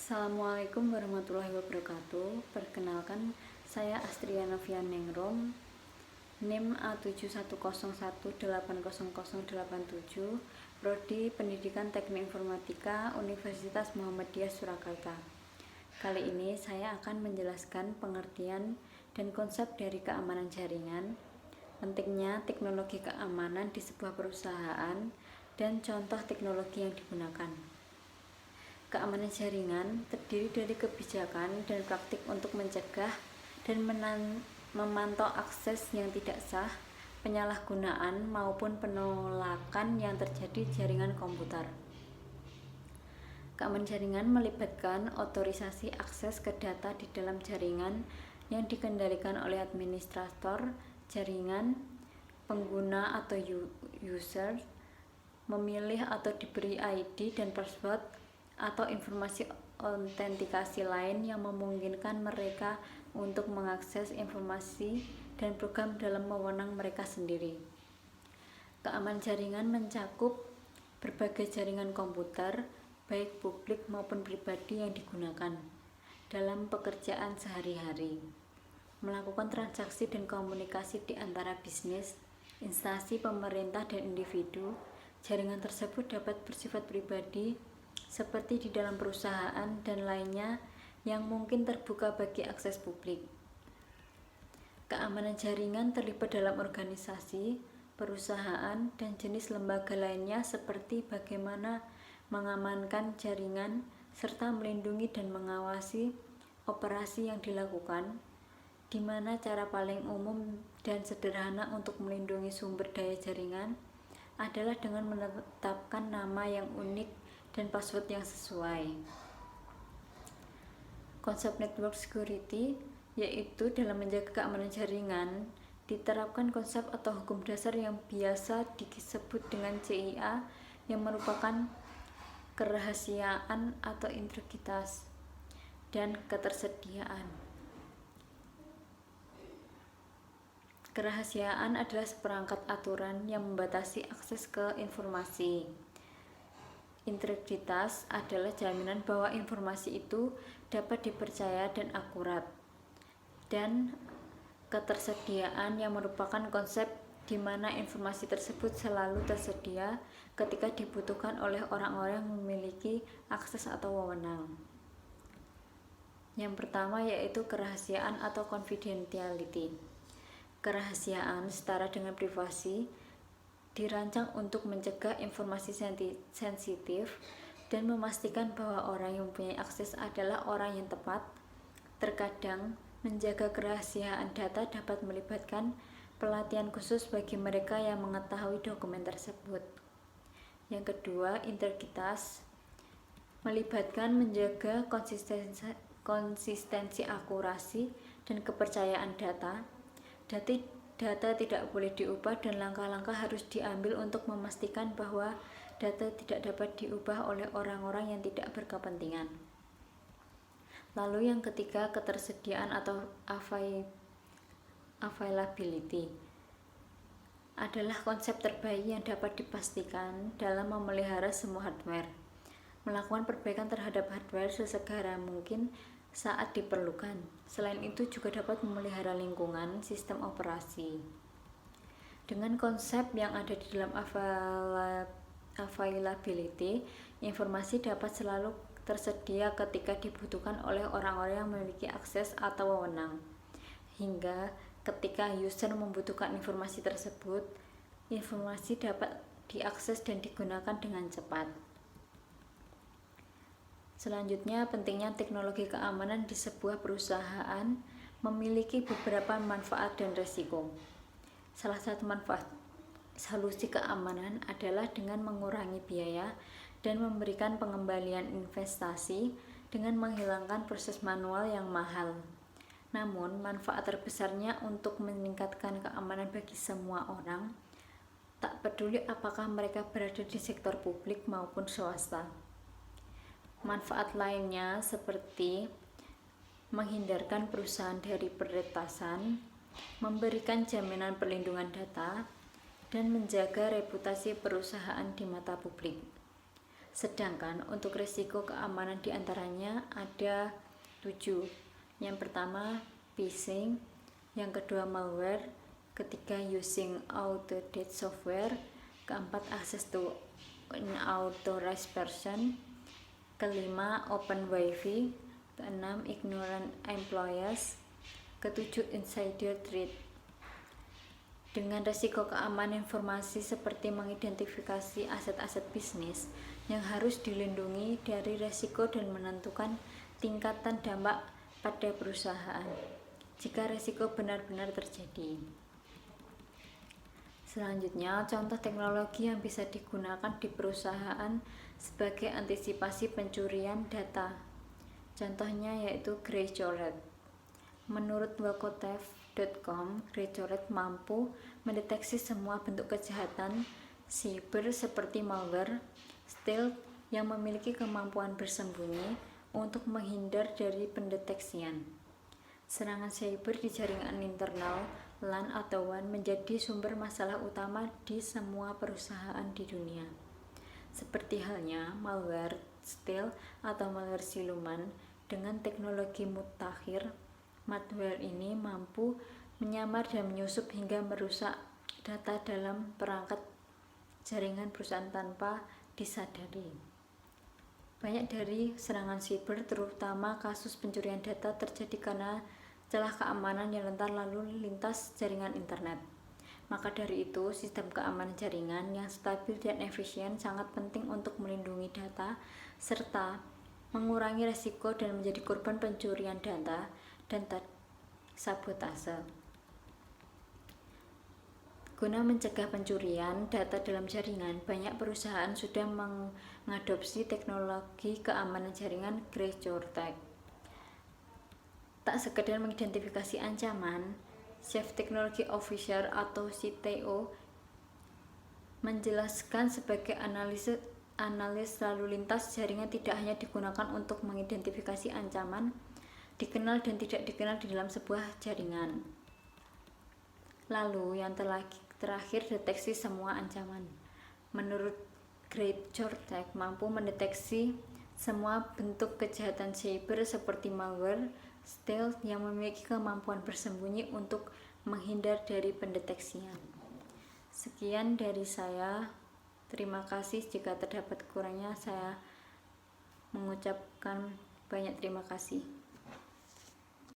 Assalamualaikum warahmatullahi wabarakatuh. Perkenalkan, saya Astria Novian Ningrum, NIM A7101800087, Prodi Pendidikan Teknik Informatika, Universitas Muhammadiyah Surakarta. Kali ini saya akan menjelaskan pengertian dan konsep dari keamanan jaringan, pentingnya teknologi keamanan di sebuah perusahaan, dan contoh teknologi yang digunakan. Keamanan jaringan terdiri dari kebijakan dan praktik untuk mencegah dan memantau akses yang tidak sah, penyalahgunaan maupun penolakan yang terjadi di jaringan komputer. Keamanan jaringan melibatkan otorisasi akses ke data di dalam jaringan yang dikendalikan oleh administrator jaringan, pengguna atau user, memilih atau diberi ID dan password atau informasi autentikasi lain yang memungkinkan mereka untuk mengakses informasi dan program dalam wewenang mereka sendiri. Keamanan jaringan mencakup berbagai jaringan komputer, baik publik maupun pribadi yang digunakan dalam pekerjaan sehari-hari, melakukan transaksi dan komunikasi di antara bisnis, instansi pemerintah dan individu. Jaringan tersebut dapat bersifat pribadi, seperti di dalam perusahaan dan lainnya yang mungkin terbuka bagi akses publik. Keamanan jaringan terlibat dalam organisasi, perusahaan, dan jenis lembaga lainnya seperti bagaimana mengamankan jaringan serta melindungi dan mengawasi operasi yang dilakukan, di mana cara paling umum dan sederhana untuk melindungi sumber daya jaringan adalah dengan menetapkan nama yang unik dan password yang sesuai. Konsep network security, yaitu dalam menjaga keamanan jaringan, diterapkan konsep atau hukum dasar yang biasa disebut dengan CIA, yang merupakan kerahasiaan atau integritas dan ketersediaan. Kerahasiaan adalah seperangkat aturan yang membatasi akses ke informasi. Integritas adalah jaminan bahwa informasi itu dapat dipercaya dan akurat. Dan ketersediaan yang merupakan konsep di mana informasi tersebut selalu tersedia ketika dibutuhkan oleh orang-orang yang memiliki akses atau wewenang. Yang pertama yaitu kerahasiaan atau confidentiality. Kerahasiaan setara dengan privasi, dirancang untuk mencegah informasi sensitif dan memastikan bahwa orang yang mempunyai akses adalah orang yang tepat. Terkadang, menjaga kerahasiaan data dapat melibatkan pelatihan khusus bagi mereka yang mengetahui dokumen tersebut. Yang kedua, integritas melibatkan menjaga konsistensi akurasi dan kepercayaan data. Data tidak boleh diubah dan langkah-langkah harus diambil untuk memastikan bahwa data tidak dapat diubah oleh orang-orang yang tidak berkepentingan. Lalu yang ketiga, ketersediaan atau availability adalah konsep terbaik yang dapat dipastikan dalam memelihara semua hardware, melakukan perbaikan terhadap hardware sesegera mungkin saat diperlukan. Selain itu juga dapat memelihara lingkungan sistem operasi. Dengan konsep yang ada di dalam availability, informasi dapat selalu tersedia ketika dibutuhkan oleh orang-orang yang memiliki akses atau wewenang. Hingga ketika user membutuhkan informasi tersebut, informasi dapat diakses dan digunakan dengan cepat. Selanjutnya, pentingnya teknologi keamanan di sebuah perusahaan memiliki beberapa manfaat dan risiko. Salah satu manfaat solusi keamanan adalah dengan mengurangi biaya dan memberikan pengembalian investasi dengan menghilangkan proses manual yang mahal. Namun, manfaat terbesarnya untuk meningkatkan keamanan bagi semua orang, tak peduli apakah mereka berada di sektor publik maupun swasta. Manfaat lainnya seperti menghindarkan perusahaan dari peretasan, memberikan jaminan perlindungan data, dan menjaga reputasi perusahaan di mata publik. Sedangkan untuk risiko keamanan diantaranya ada 7. Yang pertama phishing, yang kedua malware, ketiga using outdated software, keempat access to unauthorized person, kelima open wifi, keenam ignorant employees, ketujuh insider threat. Dengan resiko keamanan informasi seperti mengidentifikasi aset-aset bisnis yang harus dilindungi dari resiko dan menentukan tingkatan dampak pada perusahaan jika resiko benar-benar terjadi. Selanjutnya, contoh teknologi yang bisa digunakan di perusahaan sebagai antisipasi pencurian data. Contohnya yaitu GreyCoret. Menurut Wakotev.com, GreyCoret mampu mendeteksi semua bentuk kejahatan siber seperti malware, stealth yang memiliki kemampuan bersembunyi untuk menghindar dari pendeteksian. Serangan cyber di jaringan internal LAN atau WAN menjadi sumber masalah utama di semua perusahaan di dunia. Seperti halnya malware, stealth atau malware siluman dengan teknologi mutakhir. Malware ini mampu menyamar dan menyusup hingga merusak data dalam perangkat jaringan perusahaan tanpa disadari. Banyak dari serangan siber, terutama kasus pencurian data, terjadi karena celah keamanan yang rentan lalu lintas jaringan internet. Maka dari itu, sistem keamanan jaringan yang stabil dan efisien sangat penting untuk melindungi data serta mengurangi risiko dan menjadi korban pencurian data dan sabotase. Guna mencegah pencurian data dalam jaringan, banyak perusahaan sudah mengadopsi teknologi keamanan jaringan GreyCoret. Tak sekedar mengidentifikasi ancaman, Chief Technology Officer atau CTO menjelaskan sebagai analis lalu lintas jaringan tidak hanya digunakan untuk mengidentifikasi ancaman dikenal dan tidak dikenal di dalam sebuah jaringan. Lalu yang terakhir deteksi semua ancaman. Menurut GreyCoret mampu mendeteksi semua bentuk kejahatan cyber seperti malware, stealth yang memiliki kemampuan bersembunyi untuk menghindar dari pendeteksian. Sekian dari saya. Terima kasih. Jika terdapat kurangnya, saya mengucapkan banyak terima kasih.